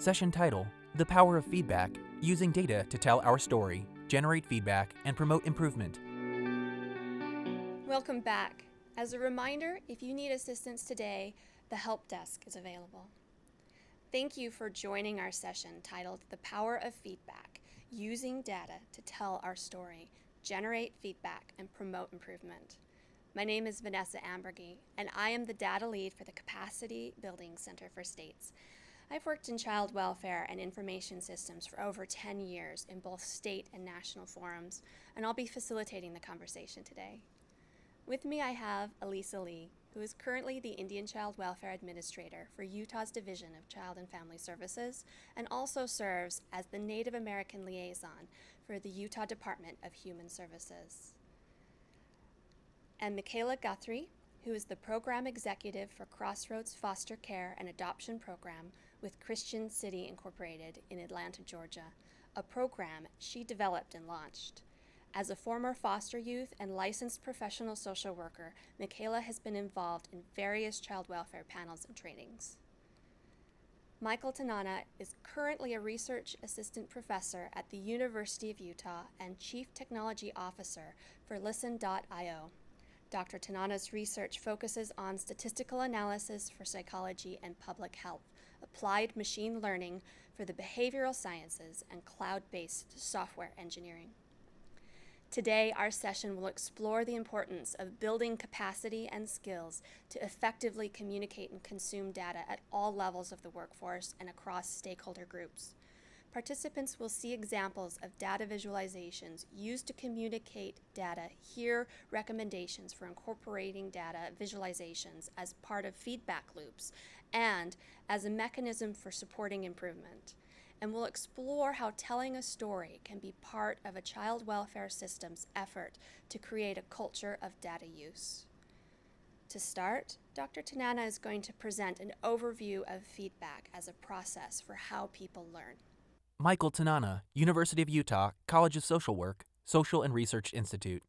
Session title: The Power of Feedback, Using Data to Tell Our Story, Generate Feedback, and Promote Improvement. Welcome back. As a reminder, if you need assistance today, the help desk is available. Thank you for joining our session titled The Power of Feedback, Using Data to Tell Our Story, Generate Feedback, and Promote Improvement. My name is Vanessa Ambergy, and I am the data lead for the Capacity Building Center for States. I've worked in child welfare and information systems for over 10 years in both state and national forums, and I'll be facilitating the conversation today. With me I have Elisa Lee, who is currently the Indian Child Welfare Administrator for Utah's Division of Child and Family Services, and also serves as the Native American Liaison for the Utah Department of Human Services. And Michaela Guthrie, who is the Program Executive for Crossroads Foster Care and Adoption Program with Christian City Incorporated in Atlanta, Georgia, a program she developed and launched. As a former foster youth and licensed professional social worker, Michaela has been involved in various child welfare panels and trainings. Michael Tanana is currently a research assistant professor at the University of Utah and Chief Technology Officer for Listen.io. Dr. Tanana's research focuses on statistical analysis for psychology and public health, applied machine learning for the behavioral sciences, and cloud-based software engineering. Today, our session will explore the importance of building capacity and skills to effectively communicate and consume data at all levels of the workforce and across stakeholder groups. Participants will see examples of data visualizations used to communicate data, hear recommendations for incorporating data visualizations as part of feedback loops, and as a mechanism for supporting improvement. And we'll explore how telling a story can be part of a child welfare system's effort to create a culture of data use. To start, Dr. Tanana is going to present an overview of feedback as a process for how people learn. Michael Tanana, University of Utah, College of Social Work, Social and Research Institute.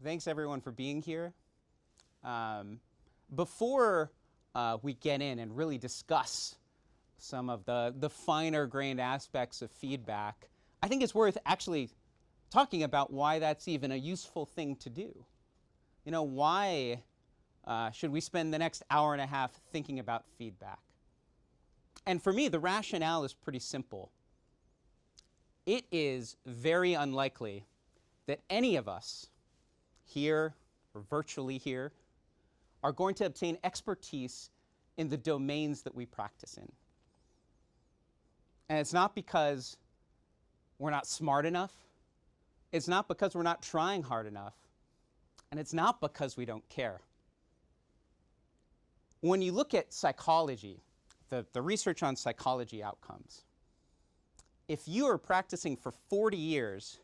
Thanks everyone for being here. Before we get in and really discuss some of the finer grained aspects of feedback, I think it's worth actually talking about why that's even a useful thing to do. You know, why should we spend the next hour and a half thinking about feedback? And for me, the rationale is pretty simple. It is very unlikely that any of us here or virtually here are going to obtain expertise in the domains that we practice in. And it's not because we're not smart enough. It's not because we're not trying hard enough. And it's not because we don't care. When you look at psychology, the research on psychology outcomes, if you are practicing for 40 years,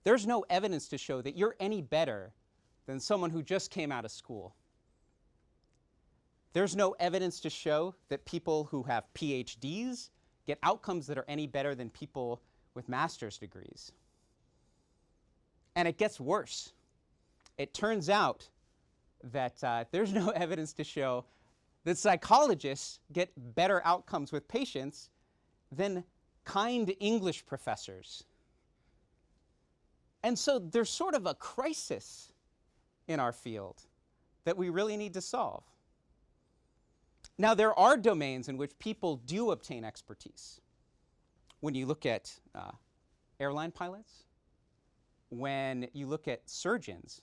there's no evidence to show that you're any better than someone who just came out of school. There's no evidence to show that people who have PhDs get outcomes that are any better than people with master's degrees. And it gets worse. It turns out that there's no evidence to show that psychologists get better outcomes with patients than kind English professors. And so there's sort of a crisis in our field that we really need to solve. Now, there are domains in which people do obtain expertise. When you look at airline pilots, when you look at surgeons,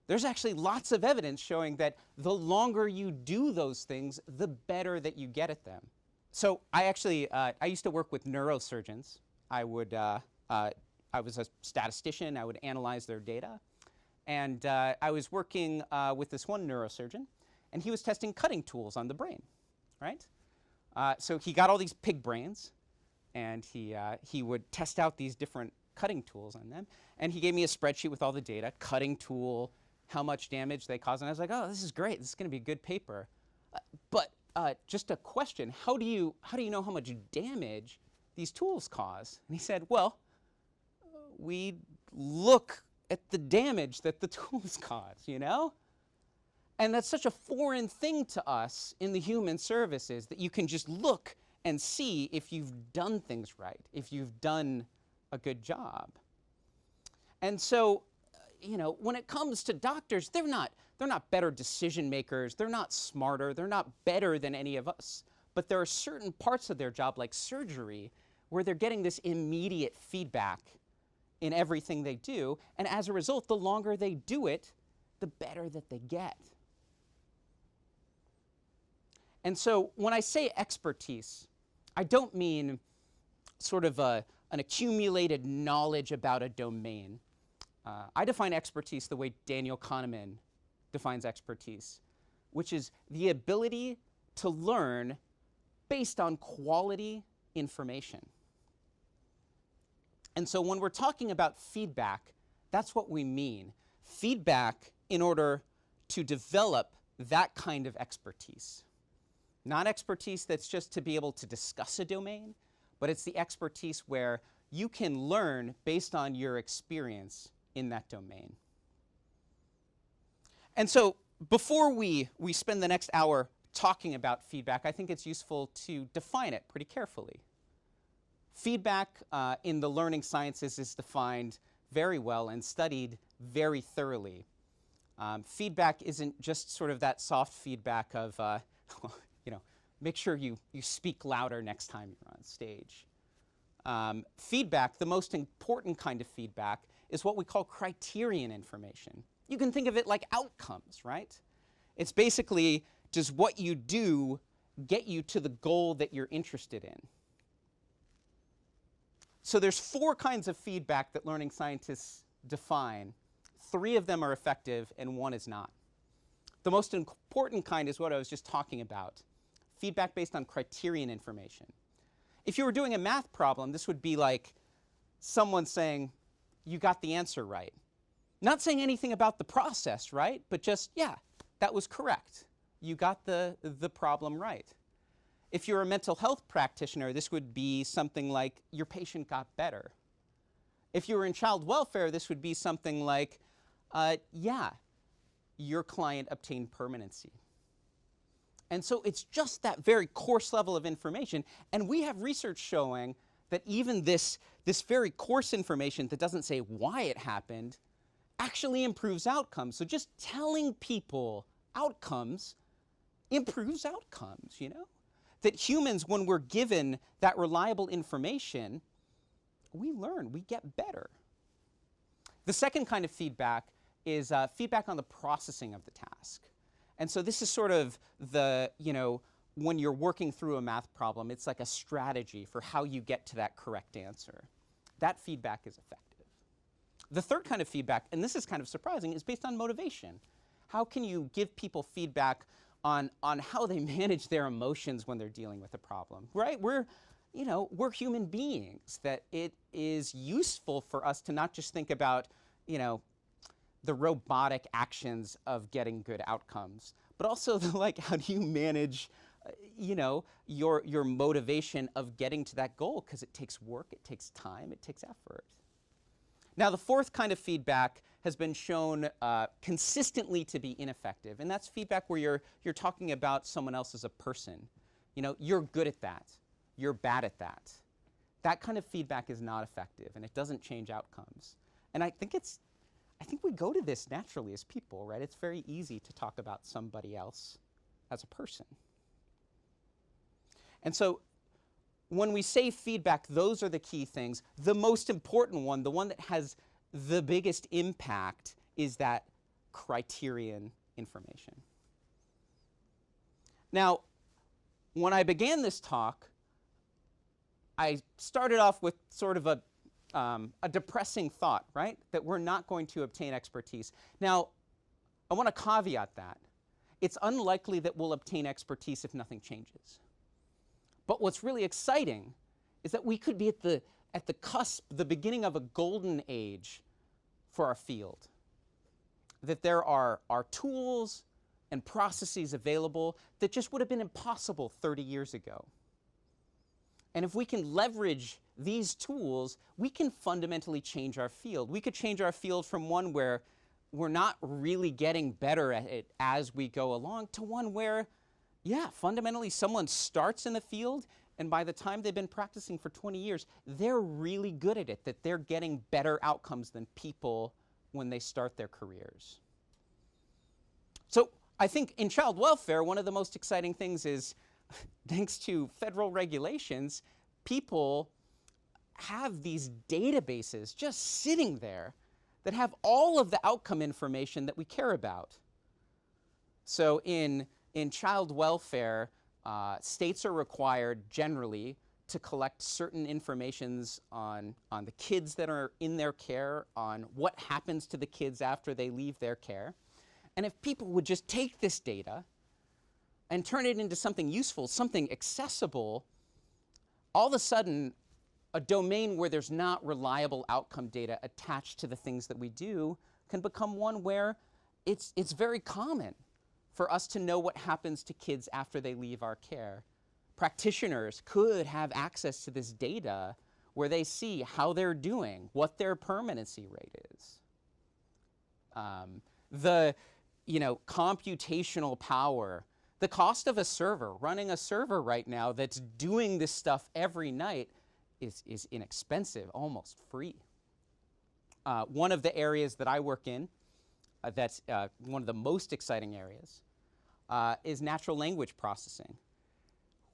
there's actually lots of evidence showing that the longer you do those things, the better that you get at them. So I used to work with neurosurgeons. I was a statistician. I would analyze their data. And I was working with this one neurosurgeon, and he was testing cutting tools on the brain, right? So he got all these pig brains, and he would test out these different cutting tools on them. And he gave me a spreadsheet with all the data, cutting tool, how much damage they cause. And I was like, oh, this is great. This is going to be a good paper. But just a question, how do you know how much damage these tools cause? And he said, well, we look at the damage that the tools cause, you know? And that's such a foreign thing to us in the human services, that you can just look and see if you've done things right, if you've done a good job. And so, when it comes to doctors, they're not better decision makers, they're not smarter, they're not better than any of us. But there are certain parts of their job, like surgery, where they're getting this immediate feedback in everything they do. And as a result, the longer they do it, the better that they get. And so when I say expertise, I don't mean sort of an accumulated knowledge about a domain. I define expertise the way Daniel Kahneman defines expertise, which is the ability to learn based on quality information. And so when we're talking about feedback, that's what we mean. Feedback in order to develop that kind of expertise. Not expertise that's just to be able to discuss a domain, but it's the expertise where you can learn based on your experience in that domain. And so before we spend the next hour talking about feedback, I think it's useful to define it pretty carefully. Feedback in the learning sciences is defined very well and studied very thoroughly. Feedback isn't just sort of that soft feedback of, make sure you speak louder next time you're on stage. Feedback, the most important kind of feedback, is what we call criterion information. You can think of it like outcomes, right? It's basically, does what you do get you to the goal that you're interested in? So there's 4 kinds of feedback that learning scientists define. 3 of them are effective and 1 is not. The most important kind is what I was just talking about. Feedback based on criterion information. If you were doing a math problem, this would be like someone saying, you got the answer right. Not saying anything about the process, right? But just, yeah, that was correct. You got the problem right. If you're a mental health practitioner, this would be something like, your patient got better. If you were in child welfare, this would be something like, yeah, your client obtained permanency. And so it's just that very coarse level of information. And we have research showing that even this very coarse information that doesn't say why it happened actually improves outcomes. So just telling people outcomes improves outcomes, That humans, when we're given that reliable information, we learn, we get better. The second kind of feedback is feedback on the processing of the task. And so this is sort of the, when you're working through a math problem, it's like a strategy for how you get to that correct answer. That feedback is effective. The third kind of feedback, and this is kind of surprising, is based on motivation. How can you give people feedback on how they manage their emotions when they're dealing with a problem, right? We're human beings, that it is useful for us to not just think about, the robotic actions of getting good outcomes, but also how do you manage, your motivation of getting to that goal, because it takes work, it takes time, it takes effort. Now, the fourth kind of feedback has been shown consistently to be ineffective, and that's feedback where you're talking about someone else as a person. You're good at that, you're bad at that. That kind of feedback is not effective, and it doesn't change outcomes. And I think we go to this naturally as people, right? It's very easy to talk about somebody else as a person. And so when we say feedback, those are the key things. The most important one, the one that has the biggest impact, is that criterion information. Now, when I began this talk, I started off with sort of a depressing thought, right? That we're not going to obtain expertise. Now, I want to caveat that. It's unlikely that we'll obtain expertise if nothing changes. But what's really exciting is that we could be at the cusp, the beginning of a golden age for our field. That there are tools and processes available that just would have been impossible 30 years ago. And if we can leverage these tools, we can fundamentally change our field. We could change our field from one where we're not really getting better at it as we go along, to one where, yeah, fundamentally someone starts in the field, and by the time they've been practicing for 20 years, they're really good at it, that they're getting better outcomes than people when they start their careers. So I think in child welfare, one of the most exciting things is, thanks to federal regulations, people have these databases just sitting there that have all of the outcome information that we care about. So in child welfare, states are required generally to collect certain informations on the kids that are in their care, on what happens to the kids after they leave their care. And if people would just take this data and turn it into something useful, something accessible, all of a sudden, a domain where there's not reliable outcome data attached to the things that we do can become one where it's very common for us to know what happens to kids after they leave our care. Practitioners could have access to this data where they see how they're doing, what their permanency rate is. The computational power, the cost of a server, running a server right now that's doing this stuff every night is inexpensive, almost free. One of the areas that I work in, that's one of the most exciting areas, is natural language processing.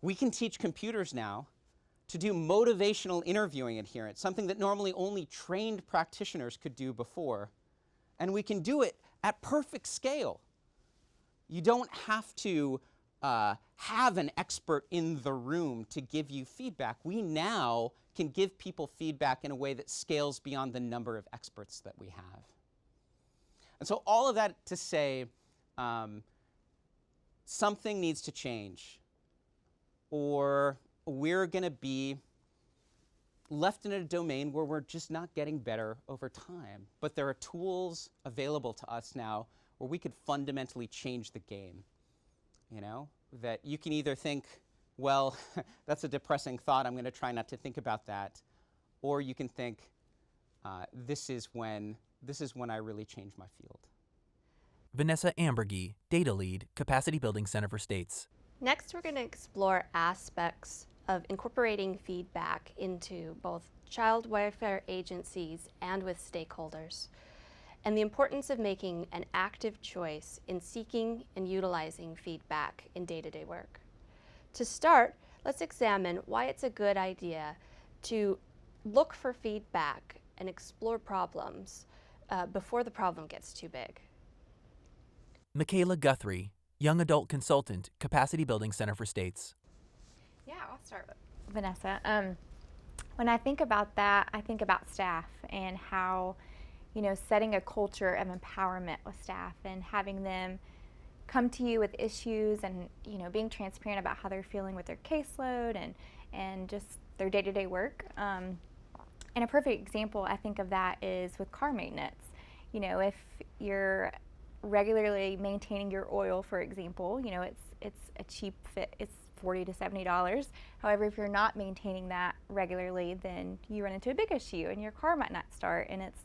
We can teach computers now to do motivational interviewing adherence, something that normally only trained practitioners could do before. And we can do it at perfect scale. You don't have to have an expert in the room to give you feedback. We now can give people feedback in a way that scales beyond the number of experts that we have. And so all of that to say, something needs to change, or we're going to be left in a domain where we're just not getting better over time. But there are tools available to us now where we could fundamentally change the game. That you can either think, well, that's a depressing thought, I'm going to try not to think about that, or you can think, this is when I really change my field. Vanessa Ambergy, Data Lead, Capacity Building Center for States. Next, we're going to explore aspects of incorporating feedback into both child welfare agencies and with stakeholders, and the importance of making an active choice in seeking and utilizing feedback in day-to-day work. To start, let's examine why it's a good idea to look for feedback and explore problems before the problem gets too big. Michaela Guthrie, Young Adult Consultant, Capacity Building Center for States. Yeah, I'll start with Vanessa. When I think about that, I think about staff and how, setting a culture of empowerment with staff and having them come to you with issues and, being transparent about how they're feeling with their caseload and just their day-to-day work. And a perfect example, I think, of that is with car maintenance. If you're regularly maintaining your oil, for example, it's a cheap fit. It's $40 to $70. However, if you're not maintaining that regularly, then you run into a big issue and your car might not start, and it's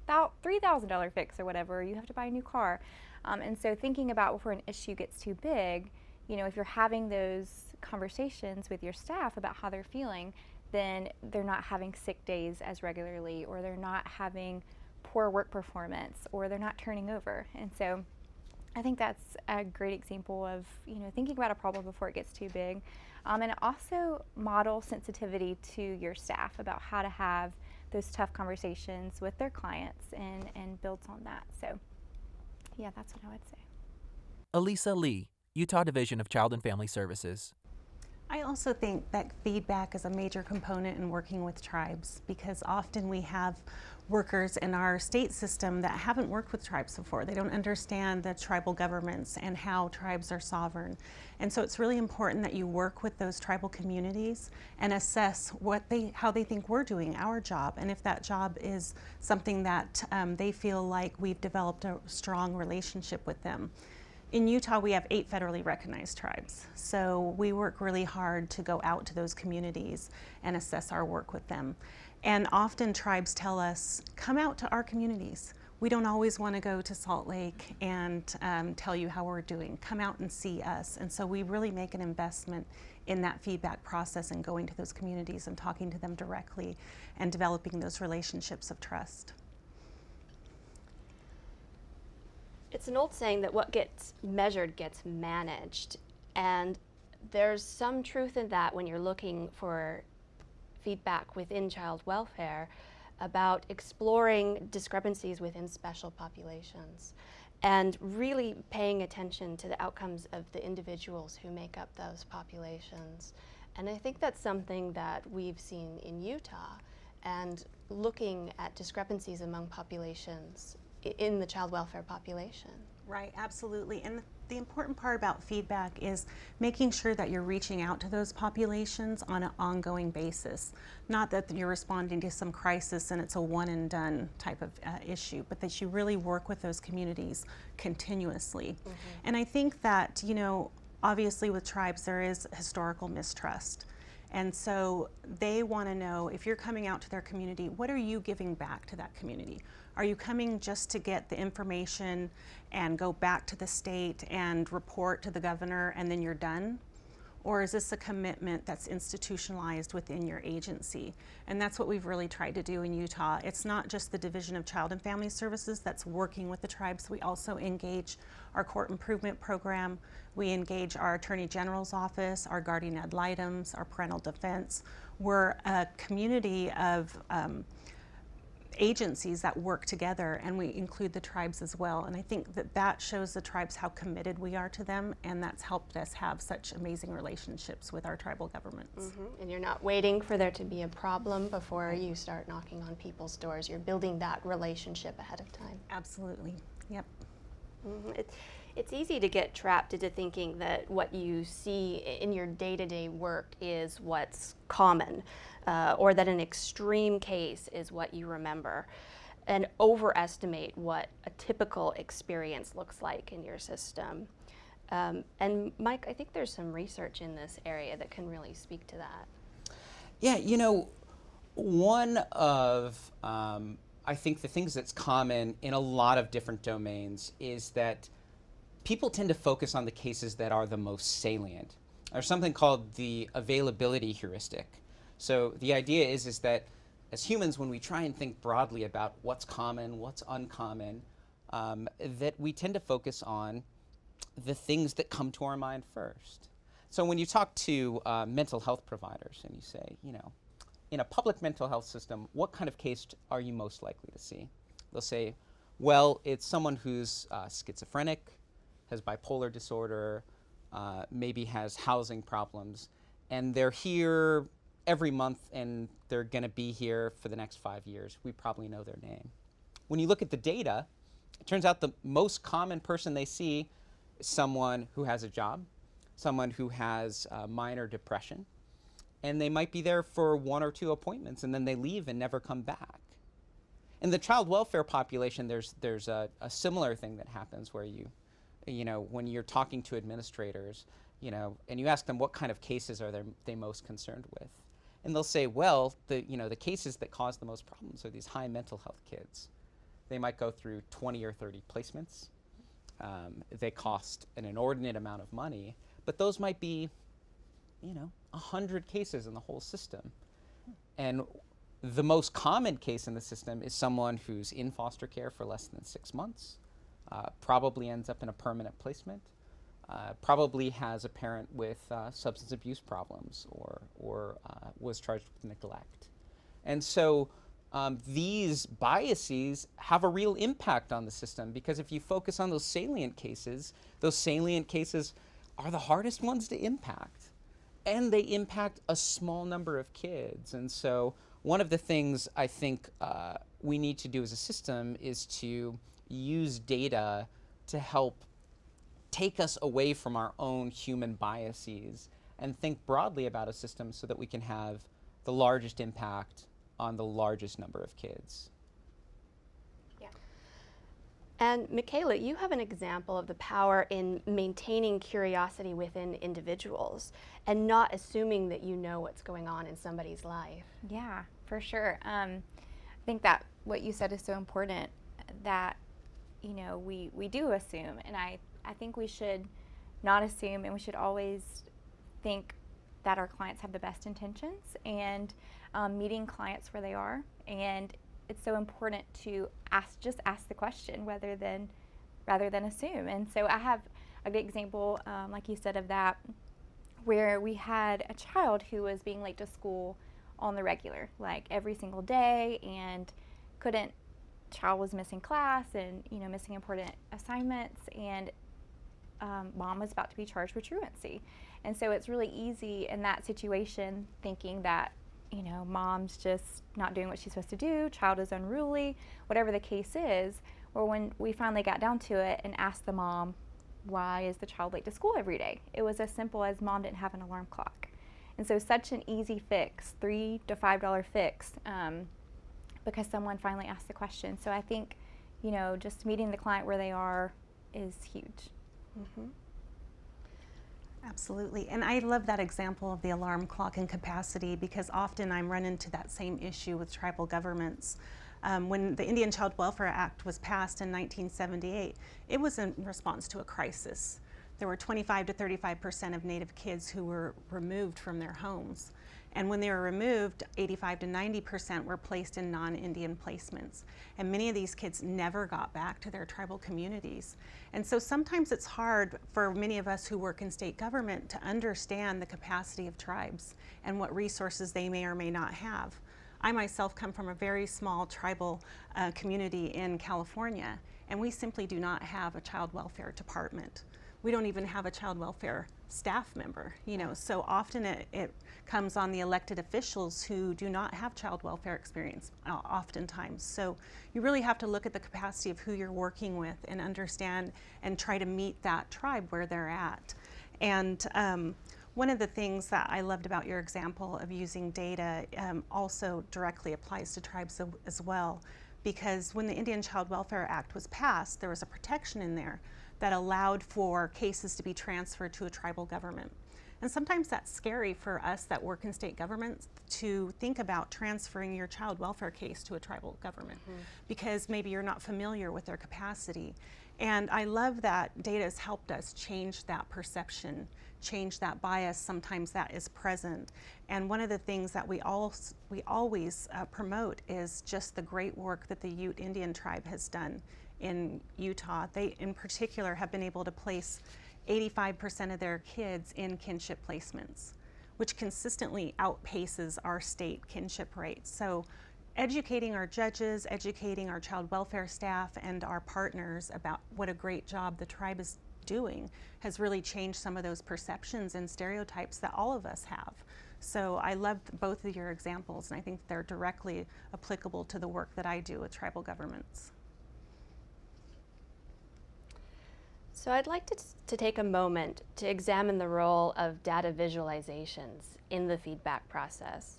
about $3,000 fix or whatever. You have to buy a new car. And so thinking about before an issue gets too big, if you're having those conversations with your staff about how they're feeling, then they're not having sick days as regularly, or they're not having poor work performance, or they're not turning over. And so I think that's a great example of thinking about a problem before it gets too big, and also model sensitivity to your staff about how to have those tough conversations with their clients and builds on that. So yeah, that's what I would say. Elisa Lee, Utah Division of Child and Family Services. I also think that feedback is a major component in working with tribes, because often we have workers in our state system that haven't worked with tribes before. They don't understand the tribal governments and how tribes are sovereign. And so it's really important that you work with those tribal communities and assess how they think we're doing our job, and if that job is something that they feel like we've developed a strong relationship with them. In Utah, we have 8 federally recognized tribes. So we work really hard to go out to those communities and assess our work with them. And often tribes tell us, come out to our communities. we don't always want to go to Salt Lake and tell you how we're doing. Come out and see us. And so we really make an investment in that feedback process and going to those communities and talking to them directly and developing those relationships of trust. It's an old saying that what gets measured gets managed, and there's some truth in that when you're looking for feedback within child welfare about exploring discrepancies within special populations and really paying attention to the outcomes of the individuals who make up those populations. And I think that's something that we've seen in Utah, and looking at discrepancies among populations in the child welfare population. Right, absolutely. And the important part about feedback is making sure that you're reaching out to those populations on an ongoing basis. Not that you're responding to some crisis and it's a one and done type of issue, but that you really work with those communities continuously. Mm-hmm. And I think that, you know, obviously with tribes there is historical mistrust. And so they want to know, if you're coming out to their community, what are you giving back to that community? Are you coming just to get the information and go back to the state and report to the governor and then you're done? Or is this a commitment that's institutionalized within your agency? And that's what we've really tried to do in Utah. It's not just the Division of Child and Family Services that's working with the tribes. We also engage our court improvement program. We engage our Attorney General's office, our guardian ad litems, our parental defense. We're a community of agencies that work together, and we include the tribes as well. And I think that that shows the tribes how committed we are to them, and that's helped us have such amazing relationships with our tribal governments. Mm-hmm. And you're not waiting for there to be a problem before you start knocking on people's doors. You're building that relationship ahead of time. Absolutely. Yep. Mm-hmm. It's easy to get trapped into thinking that what you see in your day-to-day work is what's common, or that an extreme case is what you remember, and overestimate what a typical experience looks like in your system. And Mike, I think there's some research in this area that can really speak to that. Yeah, you know, one of, I think the things that's common in a lot of different domains is that people tend to focus on the cases that are the most salient. There's something called the availability heuristic. So the idea is that as humans, when we try and think broadly about what's common, what's uncommon, that we tend to focus on the things that come to our mind first. So when you talk to mental health providers and you say, you know, in a public mental health system, what kind of case are you most likely to see? They'll say, well, it's someone who's schizophrenic, has bipolar disorder, maybe has housing problems, and they're here every month and they're going to be here for the next 5 years. We probably know their name. When you look at the data, it turns out the most common person they see is someone who has a job, someone who has minor depression, and they might be there for 1 or 2 appointments and then they leave and never come back. In the child welfare population, there's a similar thing that happens where you know, when you're talking to administrators, you know, and you ask them what kind of cases are they most concerned with, and they'll say, well, the cases that cause the most problems are these high mental health kids. They might go through 20 or 30 placements. They cost an inordinate amount of money, but those might be, you know, 100 cases in the whole system. And the most common case in the system is someone who's in foster care for less than 6 months. Probably ends up in a permanent placement, probably has a parent with substance abuse problems or was charged with neglect. And so these biases have a real impact on the system, because if you focus on those salient cases are the hardest ones to impact. And they impact a small number of kids. And so one of the things I think we need to do as a system is to use data to help take us away from our own human biases and think broadly about a system so that we can have the largest impact on the largest number of kids. Yeah. And Michaela, you have an example of the power in maintaining curiosity within individuals and not assuming that you know what's going on in somebody's life. Yeah, for sure. I think that what you said is so important. that, you know, we do assume. And I think we should not assume, and we should always think that our clients have the best intentions, and meeting clients where they are. And it's so important to just ask the question rather than assume. And so I have a good example, like you said, of that, where we had a child who was being late to school on the regular, like every single day, and child was missing class and, you know, missing important assignments, and mom was about to be charged with truancy. And so it's really easy in that situation thinking that, you know, mom's just not doing what she's supposed to do, child is unruly, whatever the case is. Or when we finally got down to it and asked the mom, why is the child late to school every day? It was as simple as mom didn't have an alarm clock. And so such an easy fix, $3 to $5 fix, because someone finally asked the question. So I think, you know, just meeting the client where they are is huge. Mm-hmm. Absolutely. And I love that example of the alarm clock and capacity, because often I'm run into that same issue with tribal governments. When the Indian Child Welfare Act was passed in 1978, it was in response to a crisis. There were 25 to 35% of Native kids who were removed from their homes. And when they were removed, 85 to 90% were placed in non-Indian placements. And many of these kids never got back to their tribal communities. And so sometimes it's hard for many of us who work in state government to understand the capacity of tribes and what resources they may or may not have. I myself come from a very small tribal community in California, and we simply do not have a child welfare department. We don't even have a child welfare staff member, you know, so often it comes on the elected officials who do not have child welfare experience oftentimes. So you really have to look at the capacity of who you're working with and understand and try to meet that tribe where they're at. And one of the things that I loved about your example of using data also directly applies to tribes as well, because when the Indian Child Welfare Act was passed, there was a protection in there that allowed for cases to be transferred to a tribal government. And sometimes that's scary for us that work in state governments to think about transferring your child welfare case to a tribal government, because maybe you're not familiar with their capacity. And I love that data has helped us change that perception, change that bias sometimes that is present. And one of the things that we always promote is just the great work that the Ute Indian tribe has done in Utah. They in particular have been able to place 85% of their kids in kinship placements, which consistently outpaces our state kinship rate. So educating our judges, educating our child welfare staff and our partners about what a great job the tribe is doing has really changed some of those perceptions and stereotypes that all of us have. So I love both of your examples, and I think they're directly applicable to the work that I do with tribal governments. So I'd like to take a moment to examine the role of data visualizations in the feedback process.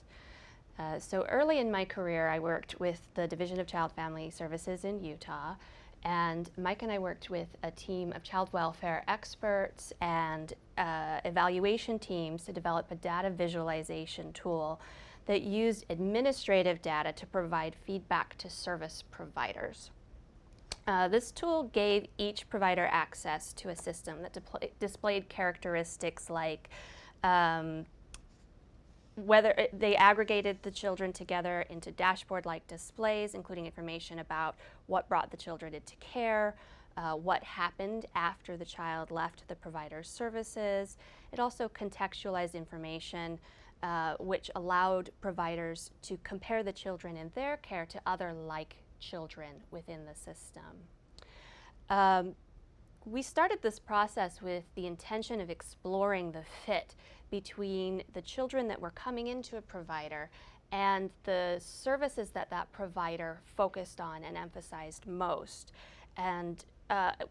So early in my career, I worked with the Division of Child Family Services in Utah, and Mike and I worked with a team of child welfare experts and evaluation teams to develop a data visualization tool that used administrative data to provide feedback to service providers. This tool gave each provider access to a system that displayed characteristics like whether they aggregated the children together into dashboard-like displays, including information about what brought the children into care, what happened after the child left the provider's services. It also contextualized information which allowed providers to compare the children in their care to other like children within the system. We started this process with the intention of exploring the fit between the children that were coming into a provider and the services that that provider focused on and emphasized most. And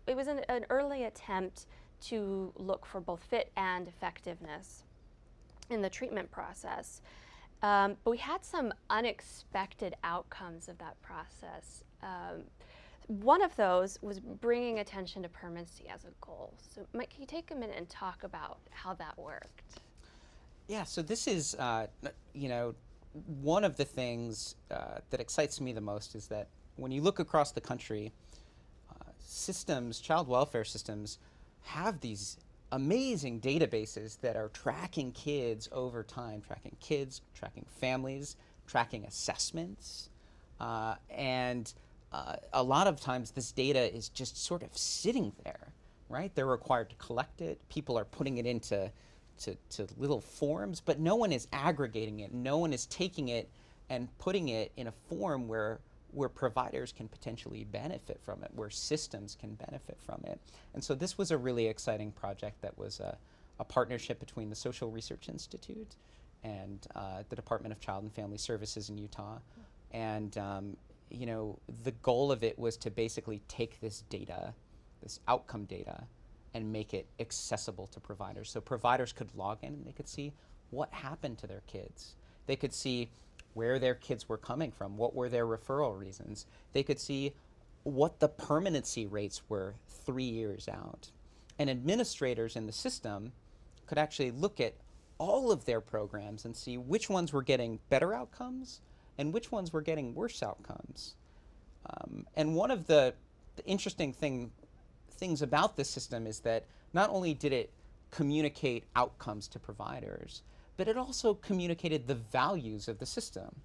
it was an early attempt to look for both fit and effectiveness in the treatment process. But we had some unexpected outcomes of that process. One of those was bringing attention to permanency as a goal. So Mike, can you take a minute and talk about how that worked? Yeah, so this is, you know, one of the things that excites me the most is that when you look across the country, systems, child welfare systems, have these amazing databases that are tracking kids over time, tracking kids, tracking families, tracking assessments, and a lot of times this data is just sort of sitting there, right? They're required to collect it. People are putting it into little forms, but no one is aggregating it. No one is taking it and putting it in a form where providers can potentially benefit from it, where systems can benefit from it. And so this was a really exciting project that was a partnership between the Social Research Institute and the Department of Child and Family Services in Utah. And you know, the goal of it was to basically take this data, this outcome data, and make it accessible to providers. So providers could log in and they could see what happened to their kids. They could see where their kids were coming from, what were their referral reasons. They could see what the permanency rates were 3 years out. And administrators in the system could actually look at all of their programs and see which ones were getting better outcomes and which ones were getting worse outcomes. And one of the interesting things about this system is that not only did it communicate outcomes to providers, but it also communicated the values of the system.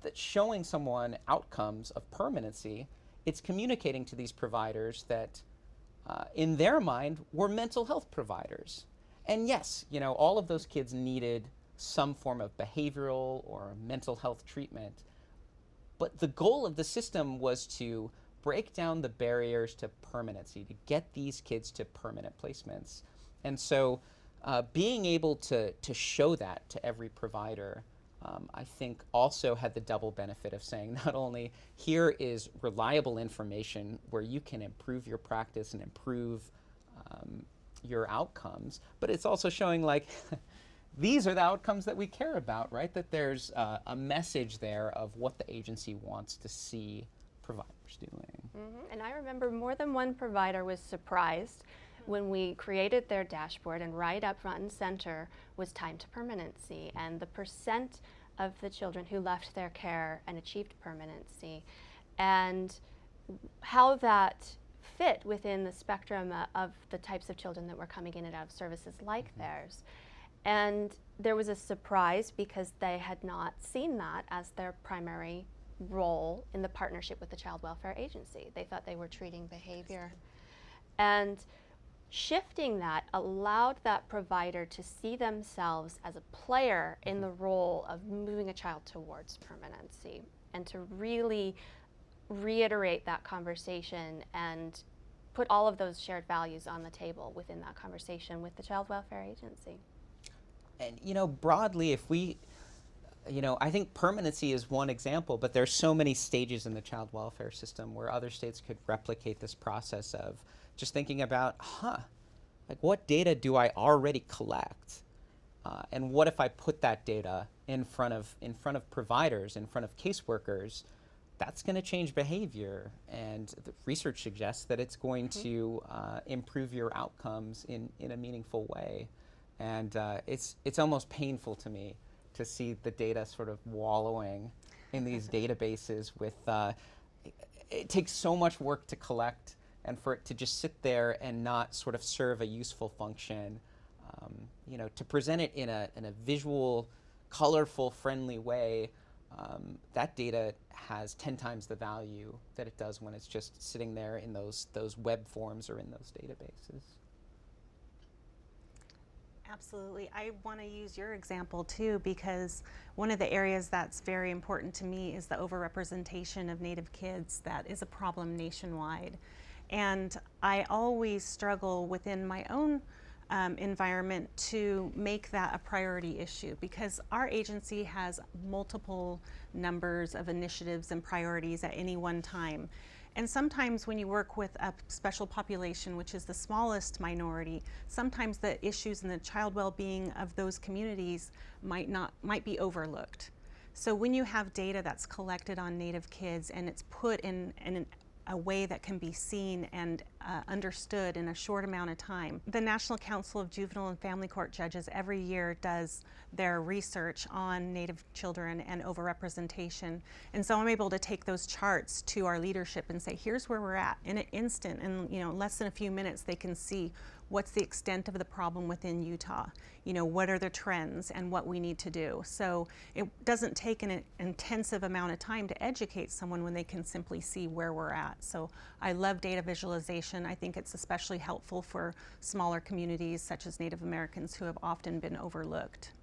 That showing someone outcomes of permanency, it's communicating to these providers that in their mind were mental health providers. And yes, you know, all of those kids needed some form of behavioral or mental health treatment. But the goal of the system was to break down the barriers to permanency, to get these kids to permanent placements. And so being able to show that to every provider, I think also had the double benefit of saying not only here is reliable information where you can improve your practice and improve your outcomes, but it's also showing like these are the outcomes that we care about, right? That there's a message there of what the agency wants to see providers doing. Mm-hmm. And I remember more than one provider was surprised when we created their dashboard, and right up front and center was time to permanency and the percent of the children who left their care and achieved permanency, and how that fit within the spectrum of the types of children that were coming in and out of services like theirs. And there was a surprise because they had not seen that as their primary role in the partnership with the Child Welfare Agency. They thought they were treating behavior. And shifting that allowed that provider to see themselves as a player in the role of moving a child towards permanency, and to really reiterate that conversation and put all of those shared values on the table within that conversation with the Child Welfare Agency. And you know, broadly, if we, you know, I think permanency is one example, but there's so many stages in the child welfare system where other states could replicate this process of just thinking about, like what data do I already collect? And what if I put that data in front of providers, in front of caseworkers? That's going to change behavior, and the research suggests that it's going to improve your outcomes in a meaningful way. And it's almost painful to me to see the data sort of wallowing in these databases with, it takes so much work to collect, and for it to just sit there and not sort of serve a useful function, you know, to present it in a visual, colorful, friendly way, that data has 10 times the value that it does when it's just sitting there in those web forms or in those databases. Absolutely. I want to use your example too, because one of the areas that's very important to me is the overrepresentation of Native kids. That is a problem nationwide. And I always struggle within my own environment to make that a priority issue, because our agency has multiple numbers of initiatives and priorities at any one time. And sometimes when you work with a special population, which is the smallest minority, sometimes the issues in the child well-being of those communities might be overlooked. So when you have data that's collected on Native kids and it's put in a way that can be seen and understood in a short amount of time. The National Council of Juvenile and Family Court Judges every year does their research on Native children and overrepresentation. And so I'm able to take those charts to our leadership and say, here's where we're at. In an instant, in less than a few minutes, they can see what's the extent of the problem within Utah, what are the trends and what we need to do. So it doesn't take an intensive amount of time to educate someone when they can simply see where we're at. So I love data visualization. I think it's especially helpful for smaller communities such as Native Americans who have often been overlooked.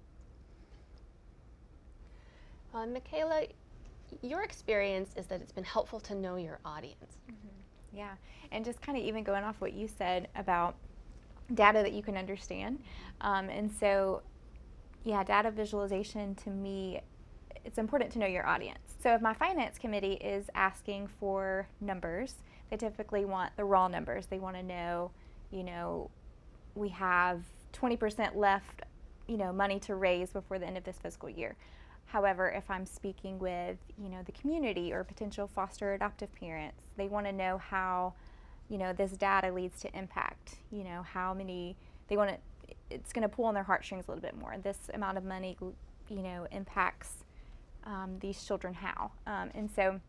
Michaela, your experience is that it's been helpful to know your audience. Mm-hmm. Yeah, and just kind of even going off what you said about data that you can understand. And so, yeah, data visualization to me, it's important to know your audience. So if my finance committee is asking for numbers, they typically want the raw numbers. They want to know, we have 20% left, money to raise before the end of this fiscal year. However, if I'm speaking with, the community or potential foster or adoptive parents, they want to know how this data leads to impact, how many, it's going to pull on their heartstrings a little bit more. This amount of money, impacts these children how. And so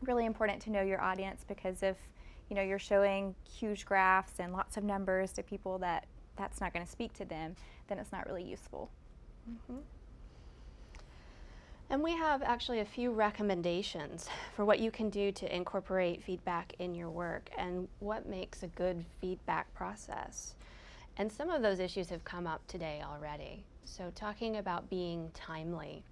really important to know your audience, because if, you're showing huge graphs and lots of numbers to people that's not going to speak to them, then it's not really useful. Mm-hmm. And we have actually a few recommendations for what you can do to incorporate feedback in your work and what makes a good feedback process. And some of those issues have come up today already. So talking about being timely,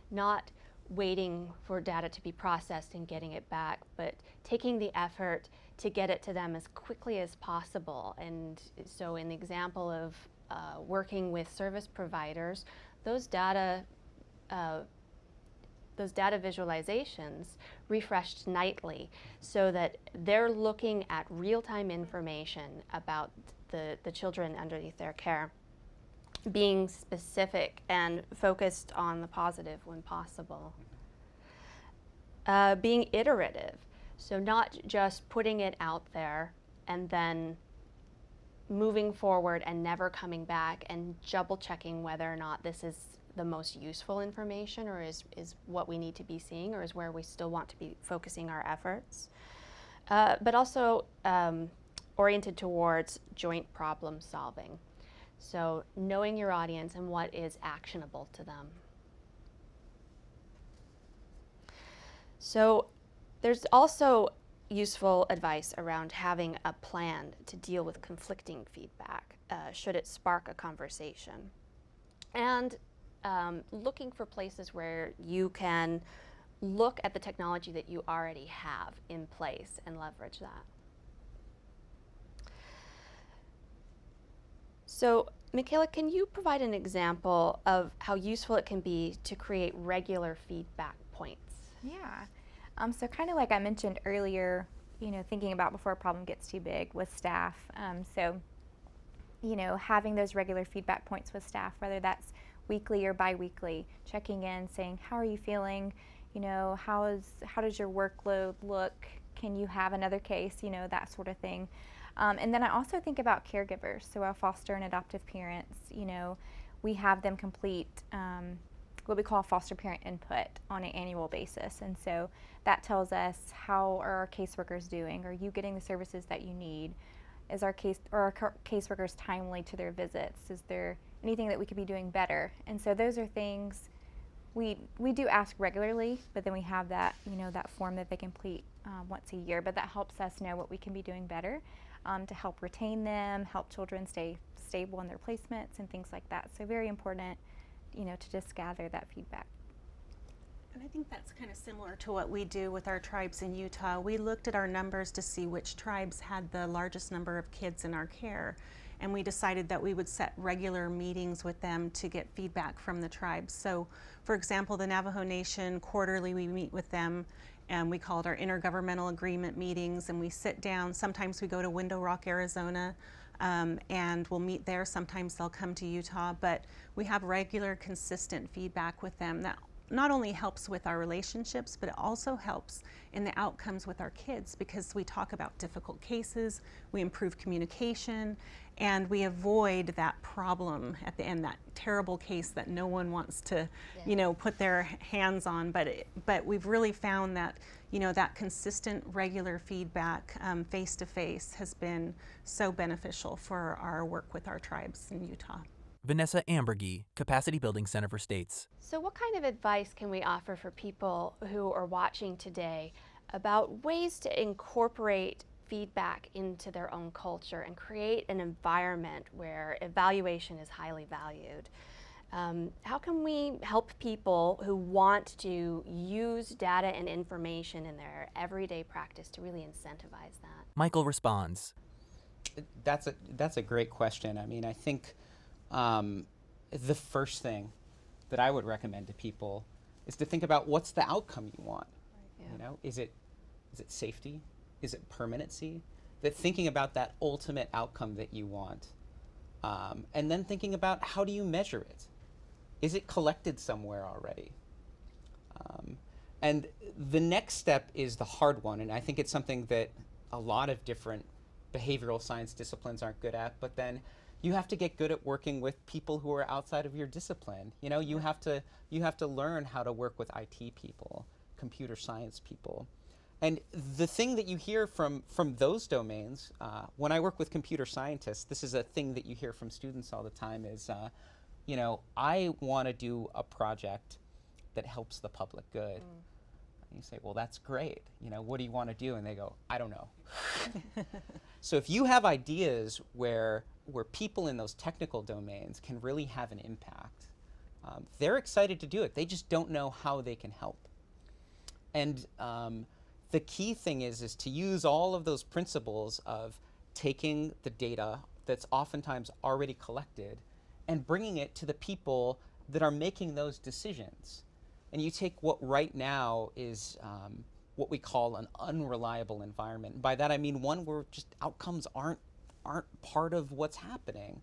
not waiting for data to be processed and getting it back, but taking the effort to get it to them as quickly as possible. And so in the example of working with service providers, those data visualizations refreshed nightly so that they're looking at real-time information about the children underneath their care, being specific and focused on the positive when possible. Being iterative, so not just putting it out there and then moving forward and never coming back and double checking whether or not this is the most useful information or is what we need to be seeing or is where we still want to be focusing our efforts. But also oriented towards joint problem solving. So knowing your audience and what is actionable to them. So there's also useful advice around having a plan to deal with conflicting feedback should it spark a conversation. And looking for places where you can look at the technology that you already have in place and leverage that. So, Michaela, can you provide an example of how useful it can be to create regular feedback points? Yeah. So kind of like I mentioned earlier, thinking about before a problem gets too big with staff. So, having those regular feedback points with staff, whether that's weekly or bi-weekly, checking in, saying, how are you feeling? How does your workload look? Can you have another case? That sort of thing. And then I also think about caregivers. So our foster and adoptive parents, we have them complete what we call foster parent input on an annual basis. And so that tells us, how are our caseworkers doing? Are you getting the services that you need? Is our caseworkers timely to their visits? Is there anything that we could be doing better? And so those are things we do ask regularly, but then we have that, that form that they complete once a year. But that helps us know what we can be doing better to help retain them, help children stay stable in their placements and things like that. So very important, to just gather that feedback. And I think that's kind of similar to what we do with our tribes in Utah. We looked at our numbers to see which tribes had the largest number of kids in our care, and we decided that we would set regular meetings with them to get feedback from the tribes. So, for example, the Navajo Nation, quarterly we meet with them, and we call it our intergovernmental agreement meetings, and we sit down. Sometimes we go to Window Rock, Arizona, and we'll meet there. Sometimes they'll come to Utah, but we have regular, consistent feedback with them that not only helps with our relationships, but it also helps in the outcomes with our kids, because we talk about difficult cases, we improve communication, and we avoid that problem at the end, that terrible case that no one wants to, you know, put their hands on. But we've really found that, you know, that consistent, regular feedback face to face has been so beneficial for our work with our tribes in Utah. Vanessa Ambergy, Capacity Building Center for States. So what kind of advice can we offer for people who are watching today about ways to incorporate feedback into their own culture and create an environment where evaluation is highly valued? How can we help people who want to use data and information in their everyday practice to really incentivize that? Michael responds. That's a great question. I mean, I think the first thing that I would recommend to people is to think about what's the outcome you want. Right. You know, is it safety? Is it permanency? That thinking about that ultimate outcome that you want, and then thinking about how do you measure it? Is it collected somewhere already? And the next step is the hard one, and I think it's something that a lot of different behavioral science disciplines aren't good at, but then you have to get good at working with people who are outside of your discipline. You know, you have to learn how to work with IT people, computer science people. And the thing that you hear from those domains, when I work with computer scientists, this is a thing that you hear from students all the time is, you know, I want to do a project that helps the public good. And you say, well, that's great. You know, what do you want to do? And they go, I don't know. So if you have ideas where people in those technical domains can really have an impact, they're excited to do it. They just don't know how they can help. And the key thing is to use all of those principles of taking the data that's oftentimes already collected and bringing it to the people that are making those decisions. And you take what right now is what we call an unreliable environment. And by that I mean one where just outcomes aren't part of what's happening,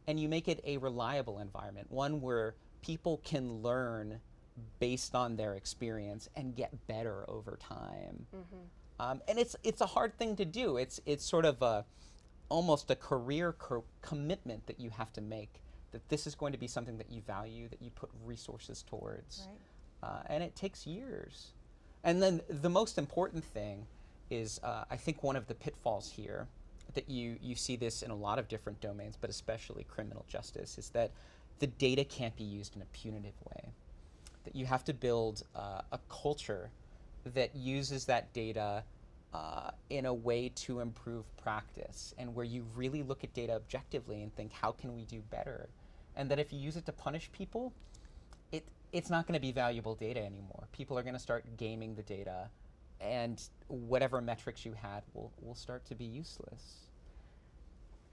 and you make it a reliable environment, one where people can learn based on their experience and get better over time. And it's a hard thing to do. It's sort of almost a career commitment that you have to make, that this is going to be something that you value, that you put resources towards. Right. And it takes years. And then the most important thing is, I think one of the pitfalls here, that you see this in a lot of different domains, but especially criminal justice, is that the data can't be used in a punitive way. That you have to build a culture that uses that data in a way to improve practice, and where you really look at data objectively and think, how can we do better? And that if you use it to punish people, it's not going to be valuable data anymore. People are going to start gaming the data, and whatever metrics you had will start to be useless.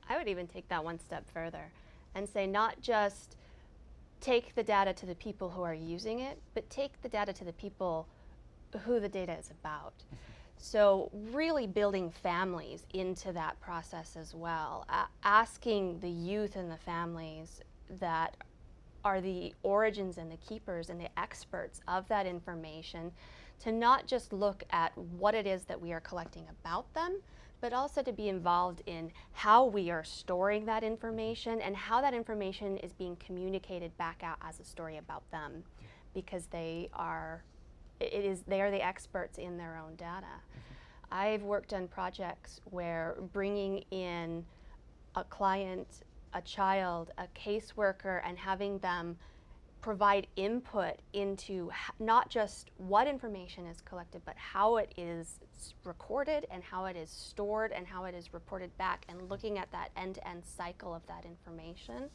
I would even take that one step further and say not just take the data to the people who are using it, but take the data to the people who the data is about. So really building families into that process as well, asking the youth and the families that are the origins and the keepers and the experts of that information to not just look at what it is that we are collecting about them, but also to be involved in how we are storing that information and how that information is being communicated back out as a story about them, because they are the experts in their own data. I've worked on projects where bringing in a client, a child, a caseworker, and having them provide input into not just what information is collected, but how it is recorded and how it is stored and how it is reported back, and looking at that end-to-end cycle of that information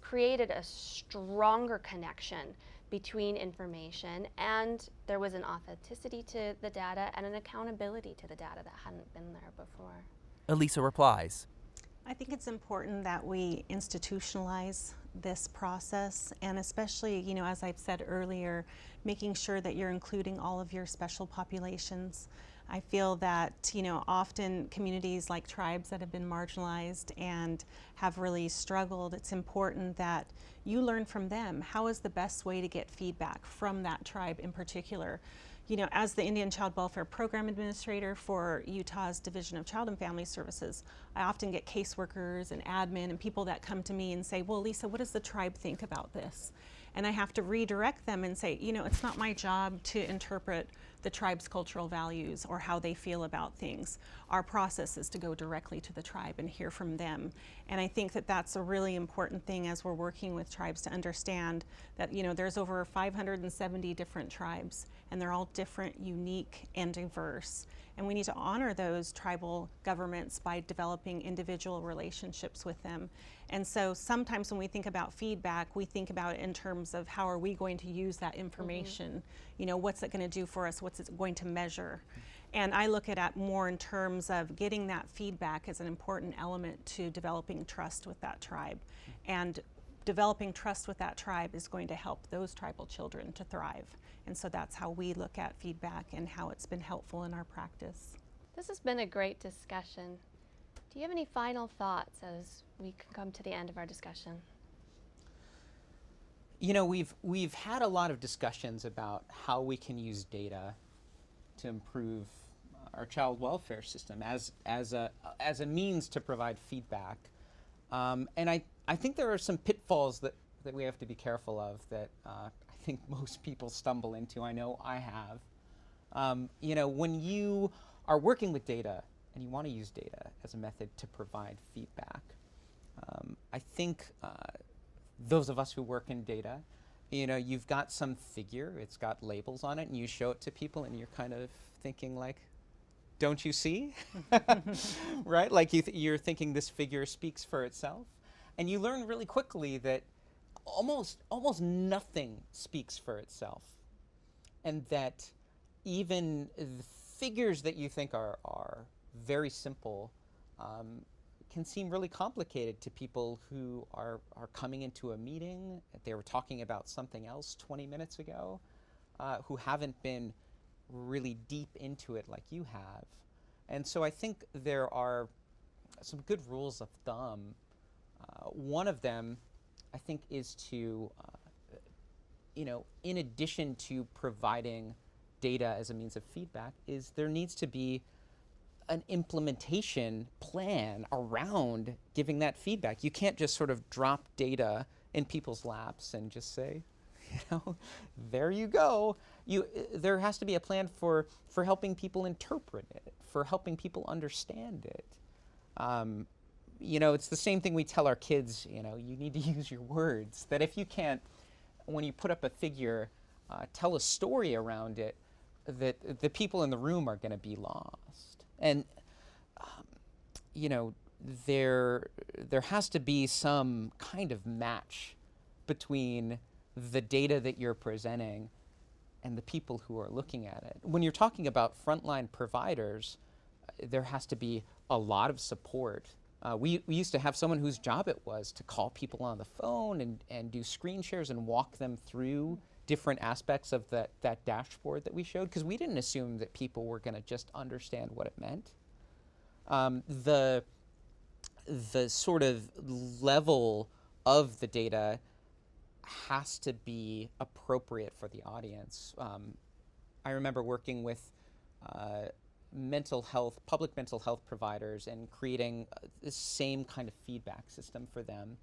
created a stronger connection between information, and there was an authenticity to the data and an accountability to the data that hadn't been there before. Elisa replies. I think it's important that we institutionalize this process, and especially, you know, as I've said earlier, making sure that you're including all of your special populations. I feel that, often communities like tribes that have been marginalized and have really struggled, it's important that you learn from them. How is the best way to get feedback from that tribe in particular? As the Indian Child Welfare Program Administrator for Utah's Division of Child and Family Services, I often get caseworkers and admin and people that come to me and say, well, Lisa, what does the tribe think about this? And I have to redirect them and say, it's not my job to interpret the tribe's cultural values or how they feel about things. Our process is to go directly to the tribe and hear from them. And I think that that's a really important thing as we're working with tribes to understand that, there's over 570 different tribes, and they're all different, unique, and diverse. And we need to honor those tribal governments by developing individual relationships with them. And so sometimes when we think about feedback, we think about it in terms of how are we going to use that information? What's it going to do for us? What's it going to measure? And I look at it more in terms of getting that feedback as an important element to developing trust with that tribe. And developing trust with that tribe is going to help those tribal children to thrive. And so that's how we look at feedback and how it's been helpful in our practice. This has been a great discussion. Do you have any final thoughts as we come to the end of our discussion? We've had a lot of discussions about how we can use data to improve our child welfare system as a means to provide feedback. And I think there are some pitfalls that we have to be careful of that I think most people stumble into. I know I have. When you are working with data and you want to use data as a method to provide feedback, I think those of us who work in data, you've got some figure, it's got labels on it, and you show it to people and you're kind of thinking like, don't you see? Right? Like you're thinking this figure speaks for itself. And you learn really quickly that almost nothing speaks for itself. And that even the figures that you think are very simple can seem really complicated to people who are coming into a meeting. They were talking about something else 20 minutes ago, who haven't been really deep into it like you have. And so I think there are some good rules of thumb. One of them, I think, is to, in addition to providing data as a means of feedback, is there needs to be an implementation plan around giving that feedback. You can't just sort of drop data in people's laps and just say, there you go. There has to be a plan for helping people interpret it, for helping people understand it. It's the same thing we tell our kids, you need to use your words. That if you can't, when you put up a figure, tell a story around it, that the people in the room are going to be lost. And, there has to be some kind of match between the data that you're presenting and the people who are looking at it. When you're talking about frontline providers, there has to be a lot of support. We used to have someone whose job it was to call people on the phone and do screen shares and walk them through different aspects of that dashboard that we showed, because we didn't assume that people were going to just understand what it meant. The sort of level of the data has to be appropriate for the audience. I remember working with public mental health providers and creating the same kind of feedback system for them.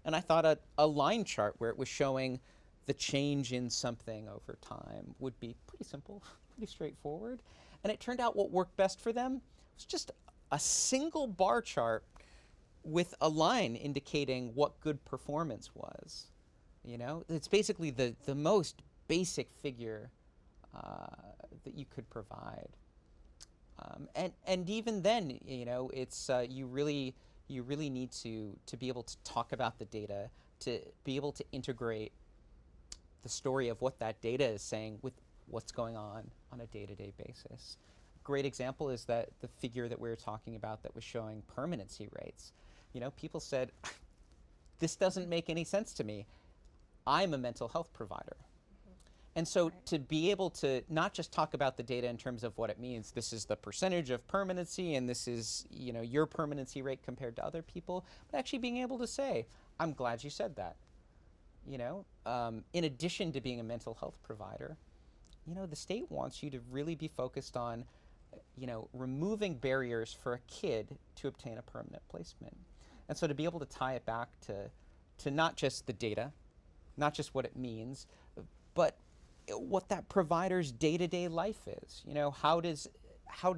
And I thought a line chart where it was showing the change in something over time would be pretty simple, pretty straightforward. And it turned out what worked best for them was just a single bar chart with a line indicating what good performance was. It's basically the most basic figure that you could provide. And even then, it's you really need to be able to talk about the data, to be able to integrate the story of what that data is saying with what's going on a day-to-day basis. Great example is that the figure that we were talking about that was showing permanency rates. People said, this doesn't make any sense to me. I'm a mental health provider. And so to be able to not just talk about the data in terms of what it means, this is the percentage of permanency and this is, you know, your permanency rate compared to other people, but actually being able to say, I'm glad you said that. You know, in addition to being a mental health provider, you know, the state wants you to really be focused on, you know, removing barriers for a kid to obtain a permanent placement. And so to be able to tie it back to not just the data, not just what it means, but what that provider's day-to-day life is. You know, how does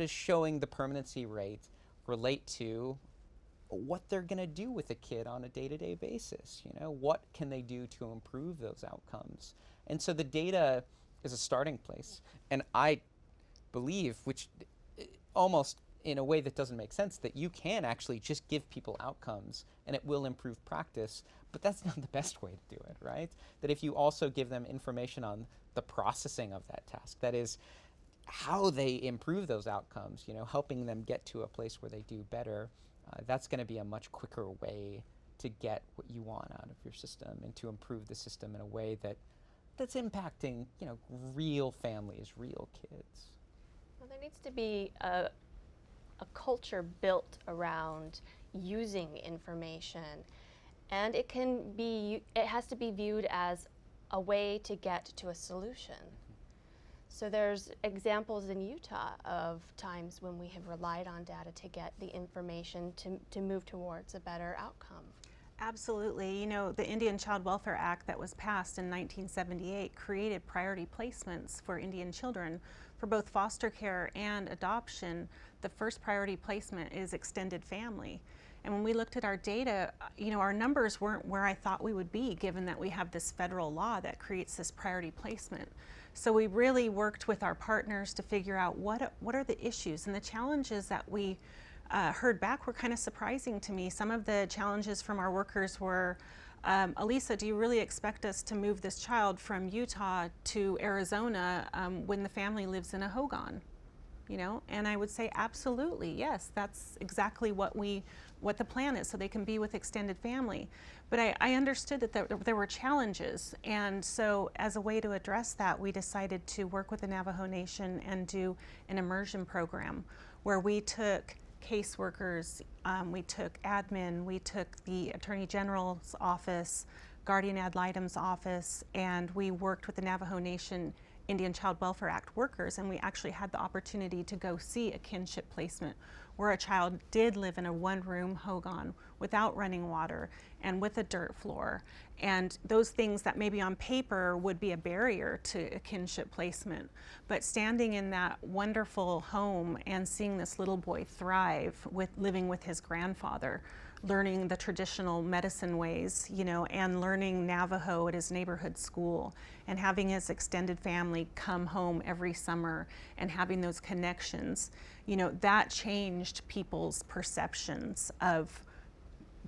showing the permanency rate relate to what they're going to do with a kid on a day-to-day basis? You know, what can they do to improve those outcomes? And so the data is a starting place. And I believe, which almost in a way that doesn't make sense, that you can actually just give people outcomes and it will improve practice, but that's not the best way to do it, right? That if you also give them information on the processing of that task, that is how they improve those outcomes, you know, helping them get to a place where they do better, that's going to be a much quicker way to get what you want out of your system and to improve the system in a way that's impacting, you know, real families, real kids. Well, there needs to be a culture built around using information, and it has to be viewed as a way to get to a solution. So there's examples in Utah of times when we have relied on data to get the information to move towards a better outcome. Absolutely. You know, the Indian Child Welfare Act that was passed in 1978 created priority placements for Indian children for both foster care and adoption. The first priority placement is extended family. And when we looked at our data, you know, our numbers weren't where I thought we would be, given that we have this federal law that creates this priority placement. So we really worked with our partners to figure out what are the issues and the challenges that we heard back were kind of surprising to me. Some of the challenges from our workers were, Elisa, do you really expect us to move this child from Utah to Arizona when the family lives in a Hogan? You know, and I would say absolutely, yes, that's exactly what the plan is, so they can be with extended family. But I understood that there were challenges, and so as a way to address that, we decided to work with the Navajo Nation and do an immersion program where we took caseworkers, we took admin, we took the Attorney General's office, Guardian Ad Litem's office, and we worked with the Navajo Nation Indian Child Welfare Act workers, and we actually had the opportunity to go see a kinship placement where a child did live in a one-room Hogan without running water and with a dirt floor. And those things that maybe on paper would be a barrier to a kinship placement, but standing in that wonderful home and seeing this little boy thrive with living with his grandfather, learning the traditional medicine ways, you know, and learning Navajo at his neighborhood school, and having his extended family come home every summer and having those connections, you know, that changed people's perceptions of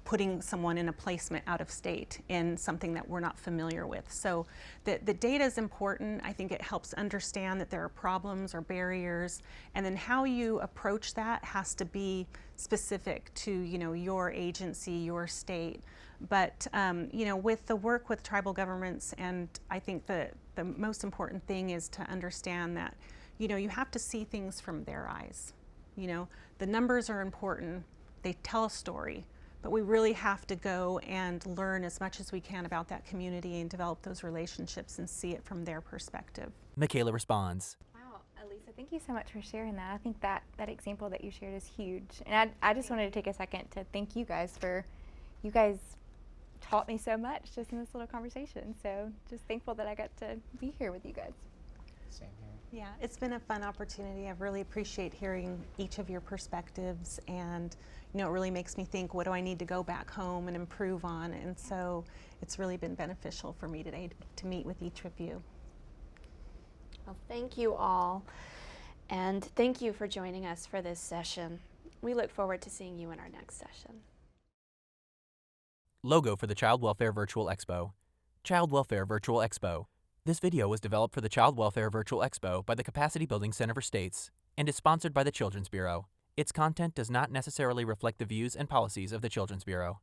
putting someone in a placement out of state in something that we're not familiar with. So the data is important. I think it helps understand that there are problems or barriers, and then how you approach that has to be specific to, you know, your agency, your state. But you know, with the work with tribal governments, and I think the most important thing is to understand that, you know, you have to see things from their eyes. You know, the numbers are important, they tell a story, but we really have to go and learn as much as we can about that community and develop those relationships and see it from their perspective. Michaela responds. Wow, Elisa, thank you so much for sharing that. I think that example that you shared is huge. And I just wanted to take a second to thank you guys you guys taught me so much just in this little conversation. So just thankful that I got to be here with you guys. Same here. Yeah, it's been a fun opportunity. I really appreciate hearing each of your perspectives, and you know, it really makes me think, what do I need to go back home and improve on? And so it's really been beneficial for me today to meet with each of you. Well, thank you all, and thank you for joining us for this session. We look forward to seeing you in our next session. Logo for the Child Welfare Virtual Expo. Child Welfare Virtual Expo. This video was developed for the Child Welfare Virtual Expo by the Capacity Building Center for States and is sponsored by the Children's Bureau. Its content does not necessarily reflect the views and policies of the Children's Bureau.